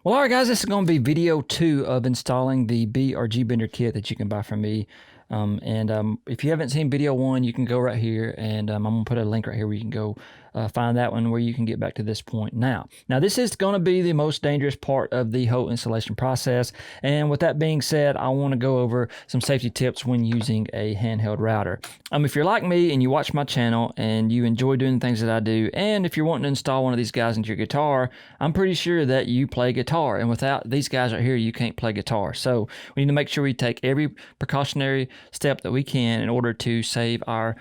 Well, all right, guys, this is going to be video 2 of installing the B or G Bender kit that you can buy from me. If you haven't seen video 1, you can go right here, and I'm going to put a link right here where you can go find that one where you can get back to this point now. Now, this is going to be the most dangerous part of the whole installation process. And with that being said, I want to go over some safety tips when using a handheld router. If you're like me and you watch my channel and you enjoy doing the things that I do, and if you're wanting to install one of these guys into your guitar, I'm pretty sure that you play guitar. And without these guys right here, you can't play guitar. So we need to make sure we take every precautionary step that we can in order to save our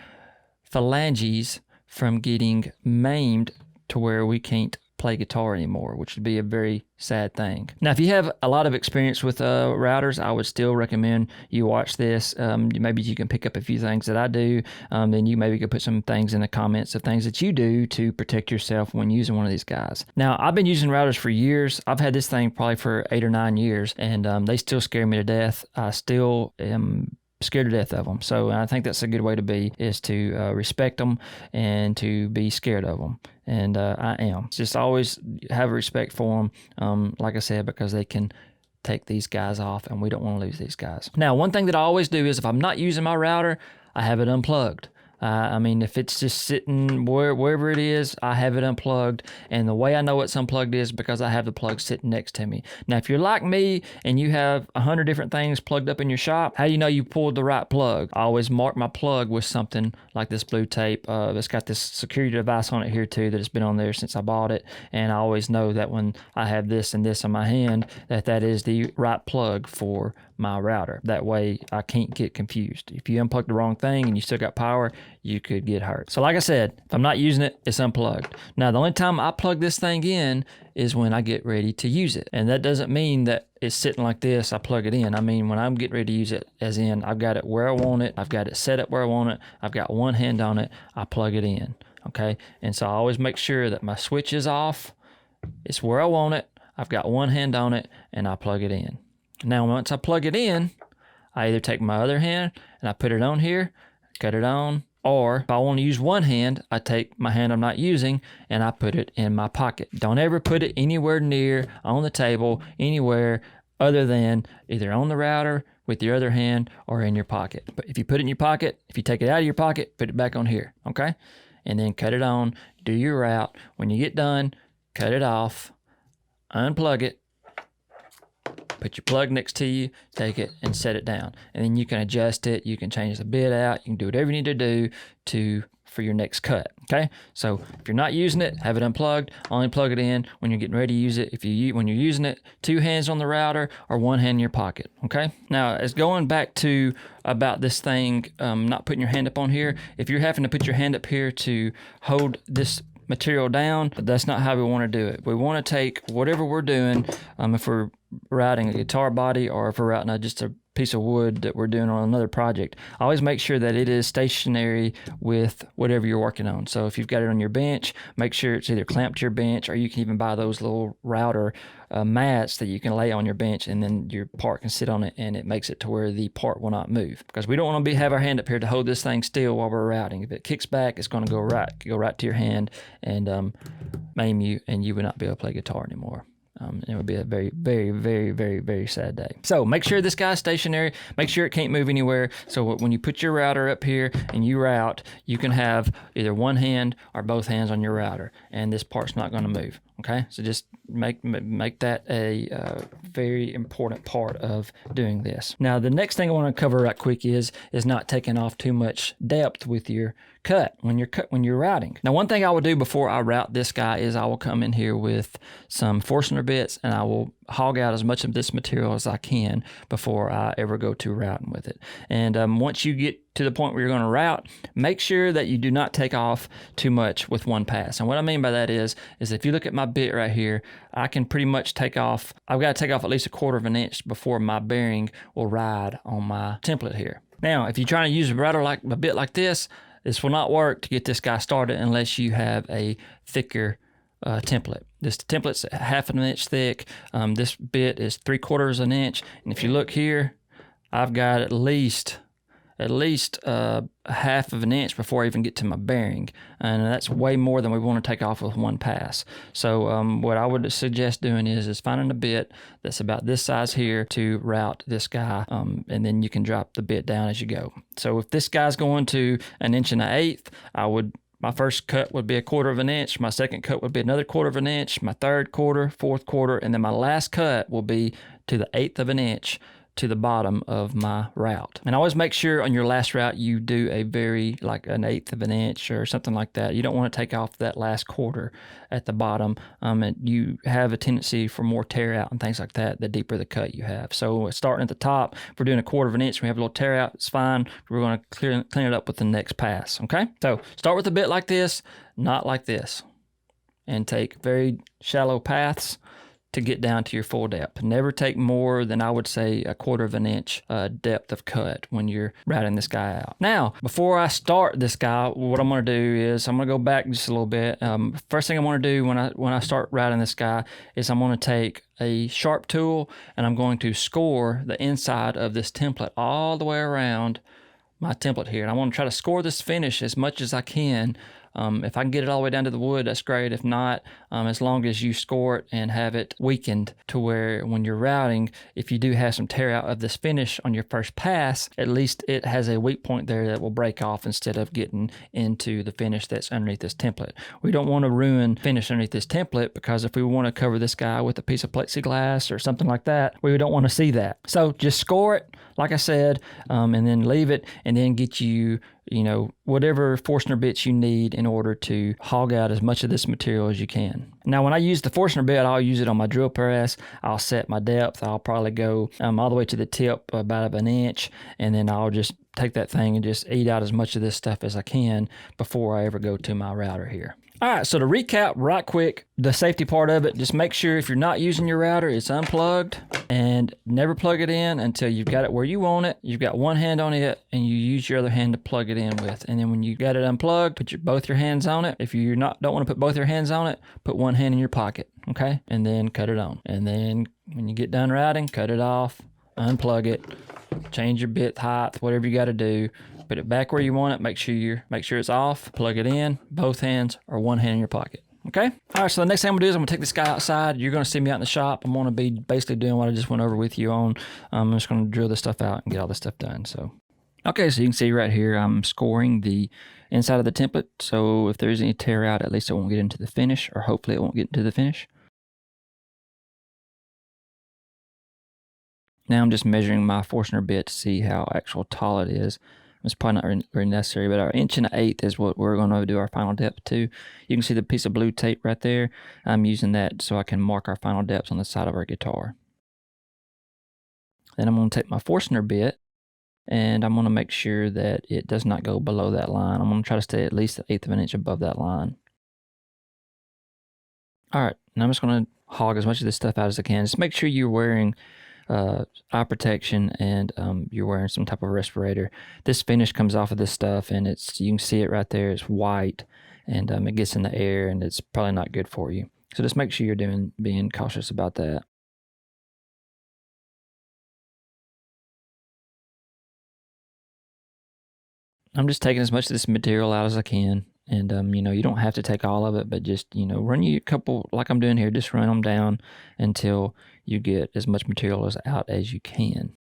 phalanges from getting maimed to where we can't play guitar anymore, which would be a very sad thing. Now, if you have a lot of experience with routers, I would still recommend you watch this. Maybe you can pick up a few things that I do. Then you maybe could put some things in the comments of things that you do to protect yourself when using one of these guys. Now, I've been using routers for years. I've had this thing probably for 8 or 9 years, and they still scare me to death. I still am scared to death of them. So I think that's a good way to be, is to respect them and to be scared of them. And I am. Just always have respect for them, like I said, because they can take these guys off, and we don't want to lose these guys. Now, one thing that I always do is if I'm not using my router, I have it unplugged. If it's just sitting wherever it is, I have it unplugged. And the way I know it's unplugged is because I have the plug sitting next to me. Now, if you're like me and you have 100 different things plugged up in your shop, how do you know you pulled the right plug? I always mark my plug with something like this blue tape. It's got this security device on it here too that has been on there since I bought it. And I always know that when I have this and this in my hand, that is the right plug for my router. That way I can't get confused. If you unplug the wrong thing and you still got power, you could get hurt. So like I said, if I'm not using it, it's unplugged. Now, the only time I plug this thing in is when I get ready to use it. And that doesn't mean that it's sitting like this, I plug it in. I mean, when I'm getting ready to use it, as in I've got it where I want it, I've got it set up where I want it, I've got one hand on it, I plug it in, okay? And so I always make sure that my switch is off, it's where I want it, I've got one hand on it, and I plug it in. Now, once I plug it in, I either take my other hand and I put it on here, cut it on, or if I want to use one hand, I take my hand I'm not using and I put it in my pocket. Don't ever put it anywhere near on the table, anywhere other than either on the router with your other hand or in your pocket. But if you put it in your pocket, if you take it out of your pocket, put it back on here, okay? And then cut it on, do your route. When you get done, cut it off, unplug it, put your plug next to you, take it and set it down. And then you can adjust it. You can change the bit out. You can do whatever you need to do for your next cut, okay? So if you're not using it, have it unplugged. Only plug it in when you're getting ready to use it. When you're using it, 2 hands on the router or 1 hand in your pocket, okay? Now, as going back to about this thing, not putting your hand up on here, if you're having to put your hand up here to hold this material down, that's not how we want to do it. We want to take whatever we're doing, if we're routing a guitar body or if we're routing just a piece of wood that we're doing on another project, always make sure that it is stationary with whatever you're working on. So if you've got it on your bench, make sure it's either clamped to your bench, or you can even buy those little router mats that you can lay on your bench, and then your part can sit on it, and it makes it to where the part will not move. Because we don't want to have our hand up here to hold this thing still while we're routing. If it kicks back, it's going to go right to your hand and maim you, and you would not be able to play guitar anymore. It would be a very, very, very, very, very sad day. So make sure this guy's stationary. Make sure it can't move anywhere. So when you put your router up here and you route, you can have either one hand or both hands on your router, and this part's not going to move. Okay, so just make that a very important part of doing this. Now, the next thing I want to cover right quick is not taking off too much depth with your cut when you're routing. Now, one thing I will do before I route this guy is I will come in here with some Forstner bits, and I will hog out as much of this material as I can before I ever go to routing with it. And once you get to the point where you're going to route, make sure that you do not take off too much with one pass. And what I mean by that is if you look at my bit right here, I can pretty much take off, I've got to take off at least 1/4 of an inch before my bearing will ride on my template here. Now, if you're trying to use a router like a bit like this will not work to get this guy started unless you have a thicker template. This template's 1/2 an inch thick. This bit is 3/4 an inch. And if you look here, I've got at least at least a half of an inch before I even get to my bearing. And that's way more than we want to take off with one pass. So what I would suggest doing is finding a bit that's about this size here to route this guy, and then you can drop the bit down as you go. So if this guy's going to 1.125 inches, my first cut would be 1/4 of an inch. My second cut would be another 1/4 of an inch. My third quarter, fourth quarter, and then my last cut will be to the 1/8 of an inch to the bottom of my route. And always make sure on your last route you do a like an 1/8 of an inch or something like that. You don't want to take off that last quarter at the bottom. And you have a tendency for more tear out and things like that the deeper the cut you have. So starting at the top, if we're doing 1/4 of an inch, we have a little tear out, it's fine. We're going to clean it up with the next pass, okay? So start with a bit like this, not like this, and take very shallow paths to get down to your full depth. Never take more than, I would say, 1/4 of an inch depth of cut when you're routing this guy out. Now, before I start this guy, what I'm going to do is I'm going to go back just a little bit. First thing I want to do when I start routing this guy is I'm going to take a sharp tool and I'm going to score the inside of this template all the way around my template here. And I want to try to score this finish as much as I can. If I can get it all the way down to the wood, that's great. If not, as long as you score it and have it weakened to where when you're routing, if you do have some tear out of this finish on your first pass, at least it has a weak point there that will break off instead of getting into the finish that's underneath this template. We don't want to ruin finish underneath this template, because if we want to cover this guy with a piece of plexiglass or something like that, we don't want to see that. So just score it, like I said, and then leave it, and then get you whatever Forstner bits you need in order to hog out as much of this material as you can. Now, when I use the Forstner bit, I'll use it on my drill press. I'll set my depth. I'll probably go all the way to the tip, about 1 inch, and then I'll just take that thing and just eat out as much of this stuff as I can before I ever go to my router here. All right, so to recap right quick, the safety part of it, just make sure if you're not using your router, it's unplugged, and never plug it in until you've got it where you want it. You've got one hand on it, and you use your other hand to plug it in with. And then when you got it unplugged, put both your hands on it. If you don't want to put both your hands on it, put one hand in your pocket, okay? And then cut it on. And then when you get done routing, cut it off, unplug it, change your bit height, whatever you got to do. Put it back where you want it. Make sure it's off. Plug it in. Both hands or one hand in your pocket. Okay? All right, so the next thing I'm going to do is I'm going to take this guy outside. You're going to see me out in the shop. I'm going to be basically doing what I just went over with you on. I'm just going to drill this stuff out and get all this stuff done. So, okay, so you can see right here I'm scoring the inside of the template. So if there's any tear out, at least it won't get into the finish, or hopefully it won't get into the finish. Now I'm just measuring my Forstner bit to see how actual tall it is. It's probably not very necessary, but our 1.125 is what we're going to do our final depth to. You can see the piece of blue tape right there. I'm using that so I can mark our final depths on the side of our guitar. Then I'm going to take my Forstner bit, and I'm going to make sure that it does not go below that line. I'm going to try to stay at least 1/8 of an inch above that line. All right, and I'm just going to hog as much of this stuff out as I can. Just make sure you're wearing eye protection, and you're wearing some type of respirator. This finish comes off of this stuff, and you can see it right there. It's white, and it gets in the air, and it's probably not good for you. So just make sure you're being cautious about that. I'm just taking as much of this material out as I can. And, you don't have to take all of it, but just, run you a couple, like I'm doing here, just run them down until you get as much material out as you can.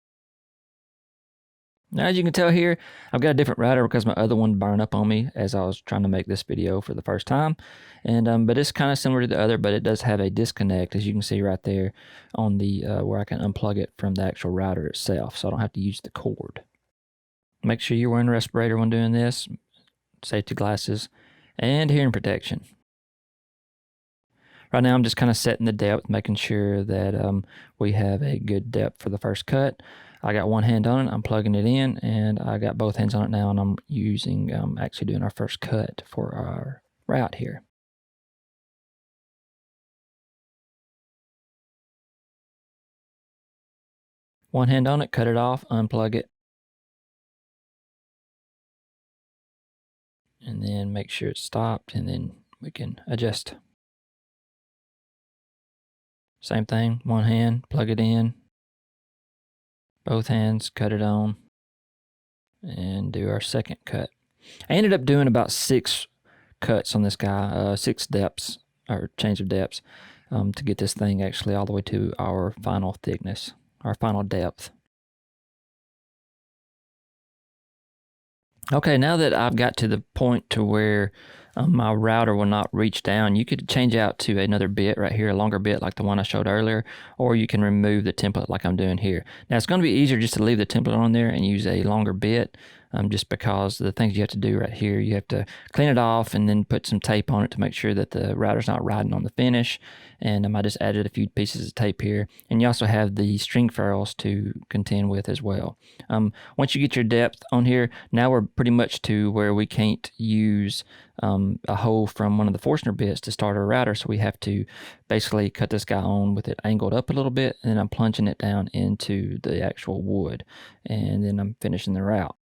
Now, as you can tell here, I've got a different router because my other one burned up on me as I was trying to make this video for the first time. And but it's kind of similar to the other, but it does have a disconnect, as you can see right there on the where I can unplug it from the actual router itself, so I don't have to use the cord. Make sure you're wearing a respirator when doing this, safety glasses, and hearing protection. Right now I'm just kind of setting the depth, making sure that we have a good depth for the first cut. I got one hand on it, I'm plugging it in, and I got both hands on it now, and I'm using, actually doing our first cut for our route here. One hand on it, cut it off, unplug it, and then make sure it's stopped, and then we can adjust. Same thing, one hand, plug it in, both hands, cut it on, and do our second cut. I ended up doing about 6 cuts on this guy, 6 depths or change of depths, to get this thing actually all the way to our final thickness, our final depth. Okay, now that I've got to the point to where my router will not reach down, you could change out to another bit right here, a longer bit like the one I showed earlier, or you can remove the template like I'm doing here. Now it's going to be easier just to leave the template on there and use a longer bit, just because the things you have to do right here, you have to clean it off and then put some tape on it to make sure that the router's not riding on the finish. And I just added a few pieces of tape here. And you also have the string ferrules to contend with as well. Once you get your depth on here, now we're pretty much to where we can't use a hole from one of the Forstner bits to start our router, so we have to basically cut this guy on with it angled up a little bit, and then I'm plunging it down into the actual wood, and then I'm finishing the route.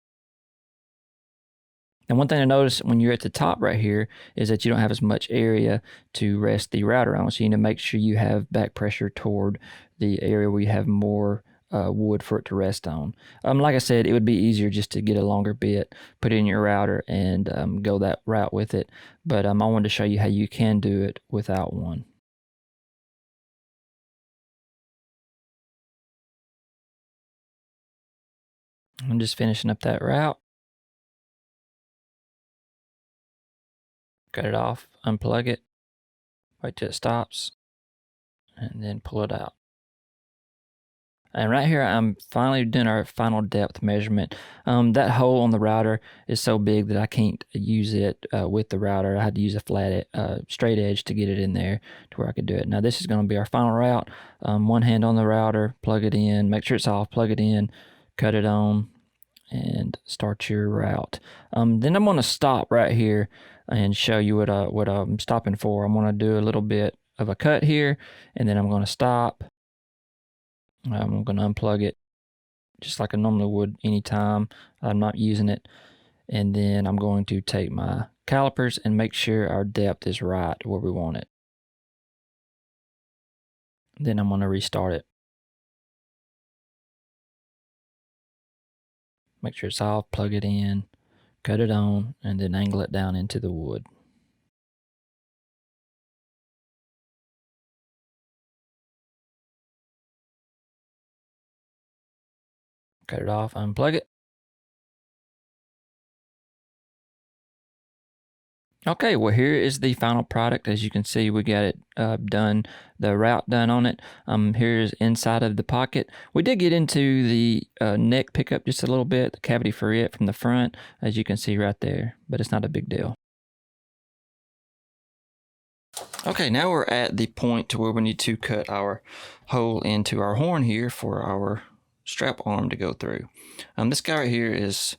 And one thing to notice when you're at the top right here is that you don't have as much area to rest the router on, so you need to make sure you have back pressure toward the area where you have more wood for it to rest on. Like I said, it would be easier just to get a longer bit, put it in your router, and go that route with it. But I wanted to show you how you can do it without one. I'm just finishing up that route. Cut it off, unplug it, wait till it stops, and then pull it out. And right here, I'm finally doing our final depth measurement. That hole on the router is so big that I can't use it with the router. I had to use a flat, straight edge to get it in there to where I could do it. Now this is going to be our final route. One hand on the router, plug it in, make sure it's off, plug it in, cut it on, and start your route. Then I'm going to stop right here and show you what I'm stopping for. I'm going to do a little bit of a cut here, and then I'm going to stop. I'm going to unplug it just like I normally would anytime I'm not using it. And then I'm going to take my calipers and make sure our depth is right where we want it. Then I'm going to restart it. Make sure it's off, plug it in, cut it on, and then angle it down into the wood. Cut it off, unplug it. Okay, well here is the final product. As you can see, we got it done, the route done on it. Here's inside of the pocket. We did get into the neck pickup just a little bit, the cavity for it from the front, as you can see right there, but it's not a big deal. Okay, now we're at the point to where we need to cut our hole into our horn here for our strap arm to go through. This guy right here is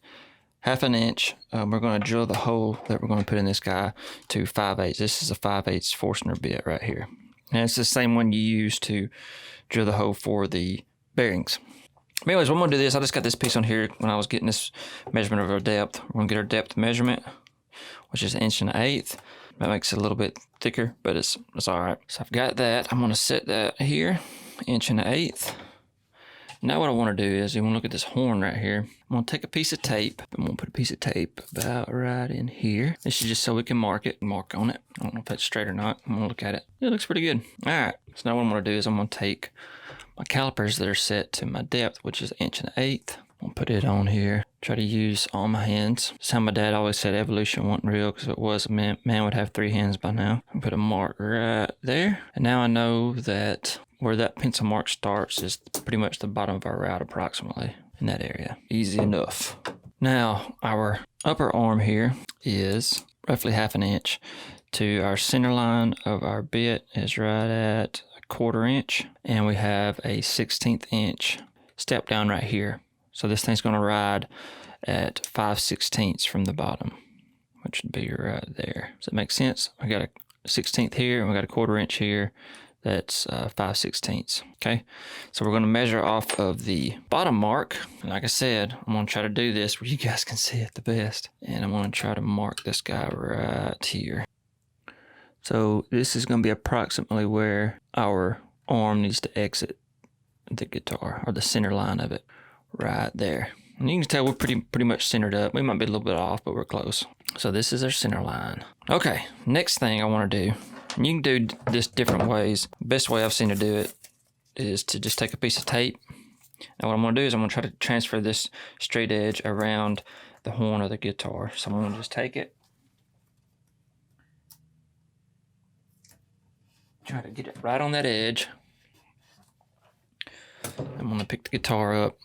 1/2 inch. We're going to drill the hole that we're going to put in this guy to 5/8. This is a 5/8 Forstner bit right here. And it's the same one you use to drill the hole for the bearings. But anyways, I'm going to do this. I just got this piece on here when I was getting this measurement of our depth. We're going to get our depth measurement, which is 1 1/8. That makes it a little bit thicker, but it's all right. So I've got that. I'm going to set that here, 1 1/8. Now what I want to do is, you want to look at this horn right here. I'm going to take a piece of tape. I'm going to put a piece of tape about right in here. This is just so we can mark on it. I don't know if that's straight or not. I'm going to look at it. It looks pretty good. All right. So now what I'm going to do is I'm going to take my calipers that are set to my depth, which is 1 1/8. I'm going to put it on here. Try to use all my hands. That's how my dad always said evolution wasn't real, because if it was, man would have 3 hands by now. I'm going to put a mark right there. And now I know that where that pencil mark starts is pretty much the bottom of our route, approximately in that area. Easy enough. Now our upper arm here is roughly 1/2 inch to our center line of our bit is right at 1/4 inch, and we have a 1/16 inch step down right here. So this thing's going to ride at 5/16 from the bottom, which would be right there. Does that make sense? I got a 1/16 here, and we got a 1/4 inch here. That's 5/16. Okay, so we're going to measure off of the bottom mark. And like I said, I'm going to try to do this where you guys can see it the best. And I'm going to try to mark this guy right here. So this is going to be approximately where our arm needs to exit the guitar, or the center line of it, right there. And you can tell we're pretty much centered up. We might be a little bit off, but we're close. So this is our center line. Okay, next thing I want to do, and you can do this different ways. Best way I've seen to do it is to just take a piece of tape. Now what I'm going to do is I'm going to try to transfer this straight edge around the horn of the guitar. So I'm going to just take it, try to get it right on that edge. I'm going to pick the guitar up.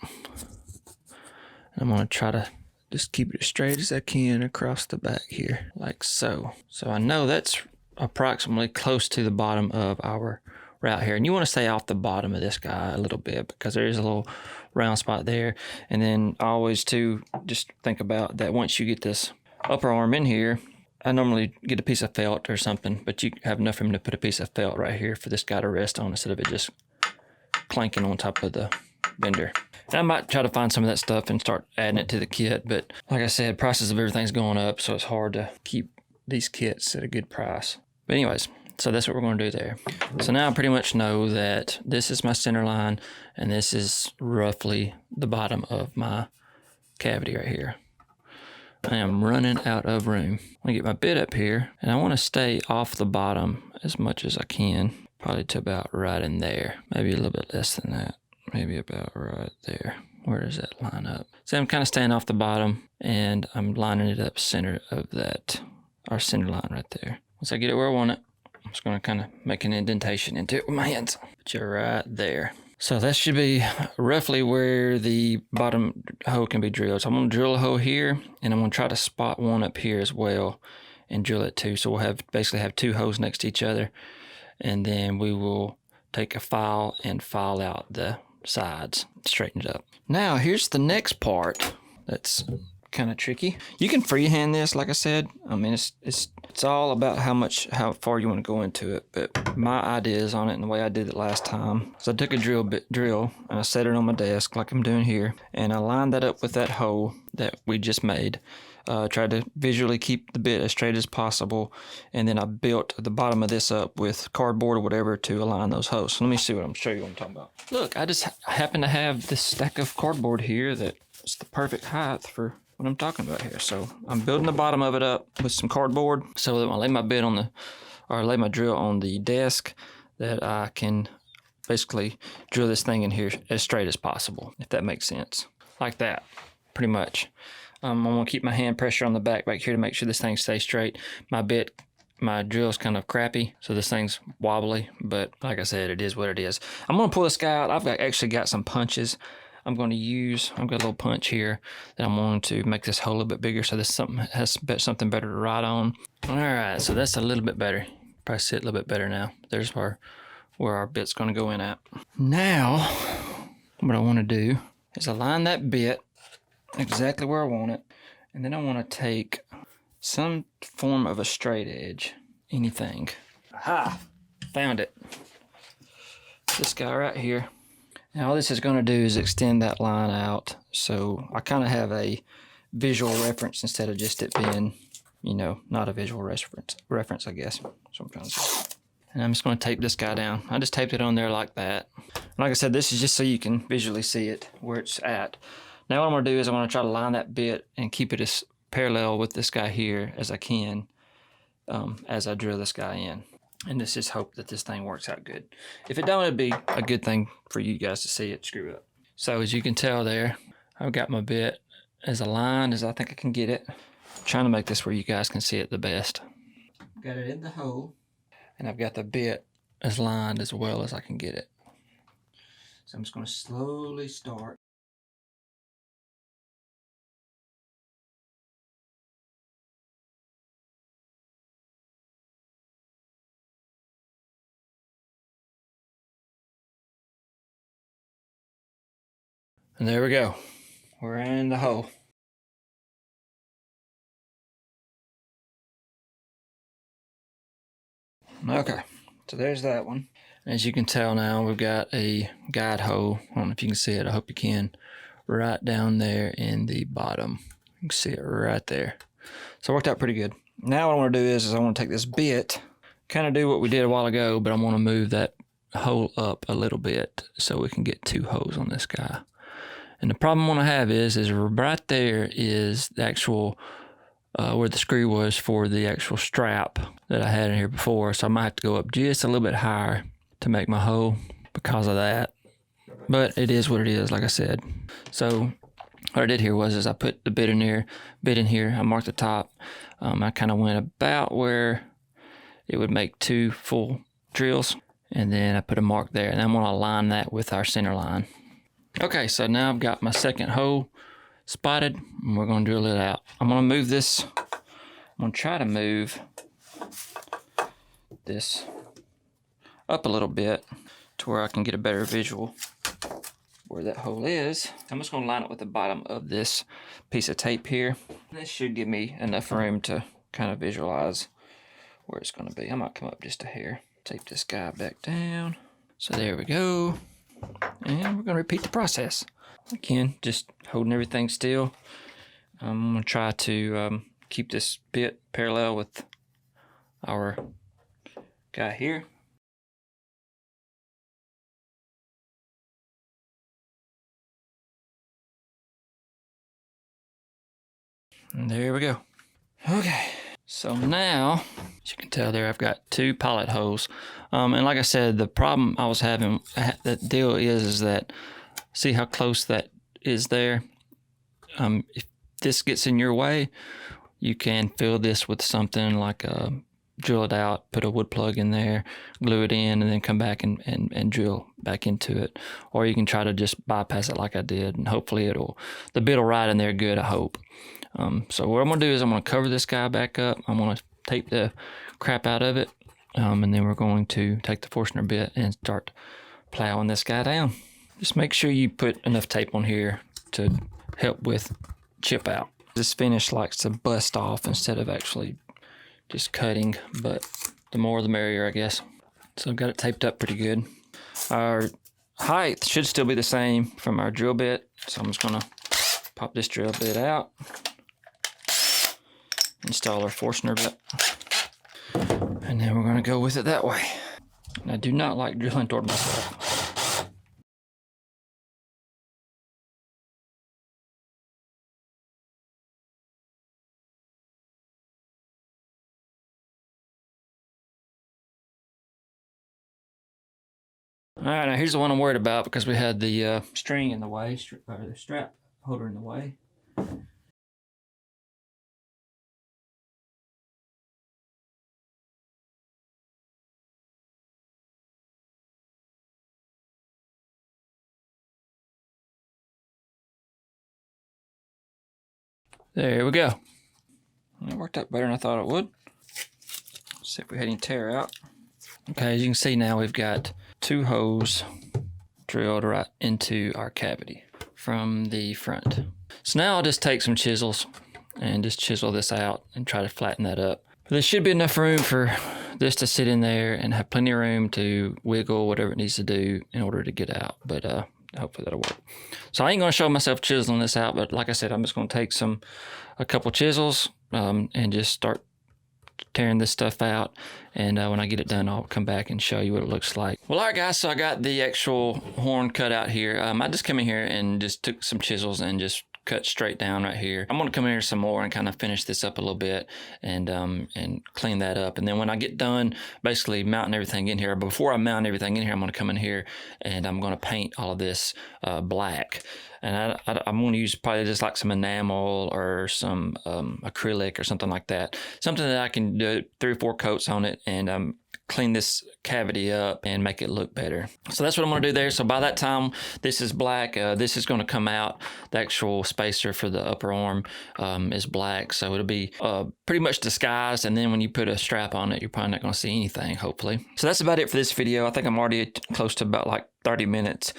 I'm going to try to just keep it as straight as I can across the back here, like so. So I know that's approximately close to the bottom of our route here. And you want to stay off the bottom of this guy a little bit because there is a little round spot there. And then always too, just think about that once you get this upper arm in here, I normally get a piece of felt or something, but you have enough room to put a piece of felt right here for this guy to rest on instead of it just planking on top of the bender. And I might try to find some of that stuff and start adding it to the kit, but like I said, prices of everything's going up, so it's hard to keep these kits at a good price. But anyways, so that's what we're going to do there. So now I pretty much know that this is my center line, and this is roughly the bottom of my cavity right here. I am running out of room. I'm going to get my bit up here, and I want to stay off the bottom as much as I can, probably to about right in there, maybe a little bit less than that. Maybe about right there. Where does that line up? So I'm kind of staying off the bottom, and I'm lining it up center of that, our center line right there. Once I get it where I want it, I'm just going to kind of make an indentation into it with my hands. Put you right there. So that should be roughly where the bottom hole can be drilled. So I'm going to drill a hole here, and I'm going to try to spot one up here as well and drill it too. So we'll basically have two holes next to each other, and then we will take a file and file out the sides, straighten it up. Now here's the next part that's kind of tricky. You can freehand this, like I said. I mean, it's all about how far you want to go into it. But my ideas on it, and the way I did it last time, is I took a drill and I set it on my desk like I'm doing here, and I lined that up with that hole that we just made. Tried to visually keep the bit as straight as possible, and then I built the bottom of this up with cardboard or whatever to align those holes. So let me see show you what I'm talking about. Look, I just happen to have this stack of cardboard here that's the perfect height for what I'm talking about here. So I'm building the bottom of it up with some cardboard so that when I lay my bit lay my drill on the desk, that I can basically drill this thing in here as straight as possible, if that makes sense. Like that, pretty much. I'm going to keep my hand pressure on the back here to make sure this thing stays straight. My drill's kind of crappy, so this thing's wobbly, but like I said, it is what it is. I'm going to pull this guy out. I've actually got some punches I've got a little punch here that I'm going to make this hole a little bit bigger so this has something better to ride on. All right, so that's a little bit better. Probably see it a little bit better now. There's where our bit's going to go in at. Now, what I want to do is align that bit exactly where I want it, and then I want to take some form of a straight edge, anything. Aha! Found it. This guy right here. Now all this is going to do is extend that line out, so I kind of have a visual reference instead of just it being, not a visual reference, I guess. That's what I'm trying to say. And I'm just going to tape this guy down. I just taped it on there like that. Like I said, this is just so you can visually see it, where it's at. Now what I'm going to do is I'm going to try to line that bit and keep it as parallel with this guy here as I can as I drill this guy in. And let's just hope that this thing works out good. If it don't, it'd be a good thing for you guys to see it screw up. So as you can tell there, I've got my bit as aligned as I think I can get it. I'm trying to make this where you guys can see it the best. Got it in the hole, and I've got the bit as lined as well as I can get it. So I'm just going to slowly start. And there we go. We're in the hole. Okay, so there's that one. As you can tell now, we've got a guide hole. I don't know if you can see it. I hope you can. Right down there in the bottom. You can see it right there. So it worked out pretty good. Now what I want to do is I want to take this bit, kind of do what we did a while ago, but I want to move that hole up a little bit so we can get two holes on this guy. And the problem I'm gonna have is right there is the actual where the screw was for the actual strap that I had in here before. So I might have to go up just a little bit higher to make my hole because of that. But it is what it is, like I said. So what I did here was I put the bit in here, I marked the top. I kind of went about where it would make 2 full drills, and then I put a mark there, and I'm gonna align that with our center line. Okay, so now I've got my second hole spotted, and we're gonna drill it out. I'm gonna move this, I'm gonna try to move this up a little bit to where I can get a better visual where that hole is. I'm just gonna line it with the bottom of this piece of tape here. This should give me enough room to kind of visualize where it's gonna be. I might come up just a hair. Tape this guy back down. So there we go. And we're gonna repeat the process. Again, just holding everything still. I'm gonna try to keep this bit parallel with our guy here. And there we go. Okay, so now, as you can tell there, I've got 2 pilot holes. And like I said, the problem I was having, the deal is that, see how close that is there? If this gets in your way, you can fill this with something like drill it out, put a wood plug in there, glue it in, and then come back and drill back into it. Or you can try to just bypass it like I did, and hopefully the bit will ride in there good, I hope. So what I'm gonna do is I'm gonna cover this guy back up. I'm gonna tape the crap out of it, and then we're going to take the Forstner bit and start plowing this guy down. Just make sure you put enough tape on here to help with chip out. This finish likes to bust off instead of actually just cutting, but the more the merrier, I guess. So I've got it taped up pretty good. Our height should still be the same from our drill bit, so I'm just gonna pop this drill bit out, install our Forstner bit, and then we're gonna go with it that way. And I do not like drilling toward myself. All right, now here's the one I'm worried about because we had the string in the way, or the strap holder in the way. There we go. It worked out better than I thought it would. Let's see if we had any tear out. Okay, as you can see now, we've got 2 holes drilled right into our cavity from the front. So now I'll just take some chisels and just chisel this out and try to flatten that up. But there should be enough room for this to sit in there and have plenty of room to wiggle whatever it needs to do in order to get out. But hopefully that'll work. So I ain't gonna show myself chiseling this out, but like I said, I'm just gonna take a couple chisels and just start tearing this stuff out, and when I get it done, I'll come back and show you what it looks like. Well, all right, guys, so I got the actual horn cut out here. I just come in here and just took some chisels and just cut straight down right here. I'm gonna come in here some more and kind of finish this up a little bit and clean that up. And then when I get done basically mounting everything in here, before I mount everything in here, I'm gonna come in here and I'm gonna paint all of this black. And I'm going to use probably just like some enamel or some acrylic or something like that. Something that I can do 3 or 4 coats on it and clean this cavity up and make it look better. So that's what I'm going to do there. So by that time, this is black. This is going to come out. The actual spacer for the upper arm is black. So it'll be pretty much disguised. And then when you put a strap on it, you're probably not going to see anything, hopefully. So that's about it for this video. I think I'm already close to about like 30 minutes.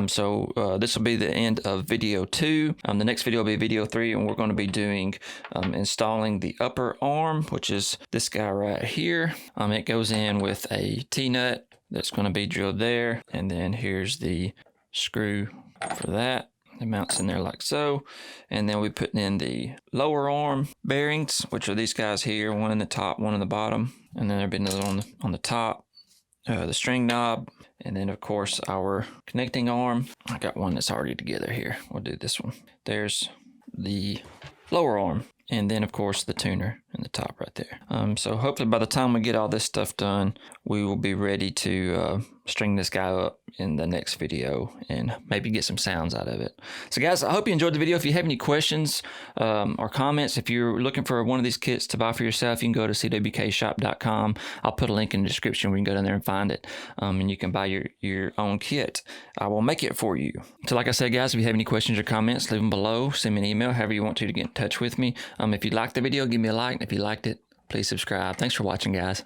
So this will be the end of video 2. The next video will be video 3, and we're going to be doing installing the upper arm, which is this guy right here. It goes in with a T-nut that's going to be drilled there, and then here's the screw for that. It mounts in there like so, and then we're putting in the lower arm bearings, which are these guys here, one in the top, one in the bottom, and then there'll be another on the top. the string knob, and then of course our connecting arm. I got one that's already together here. We'll do this one. There's the lower arm, and then of course the tuner in the top right there. So hopefully by the time we get all this stuff done, we will be ready to string this guy up in the next video and maybe get some sounds out of it. So guys, I hope you enjoyed the video. If you have any questions or comments, if you're looking for one of these kits to buy for yourself, you can go to cwkshop.com. I'll put a link in the description where you can go down there and find it, and you can buy your own kit. I will make it for you. So like I said, guys, if you have any questions or comments, leave them below. Send me an email, however you want to get in touch with me. If you liked the video, give me a like. If you liked it, please subscribe. Thanks for watching, guys.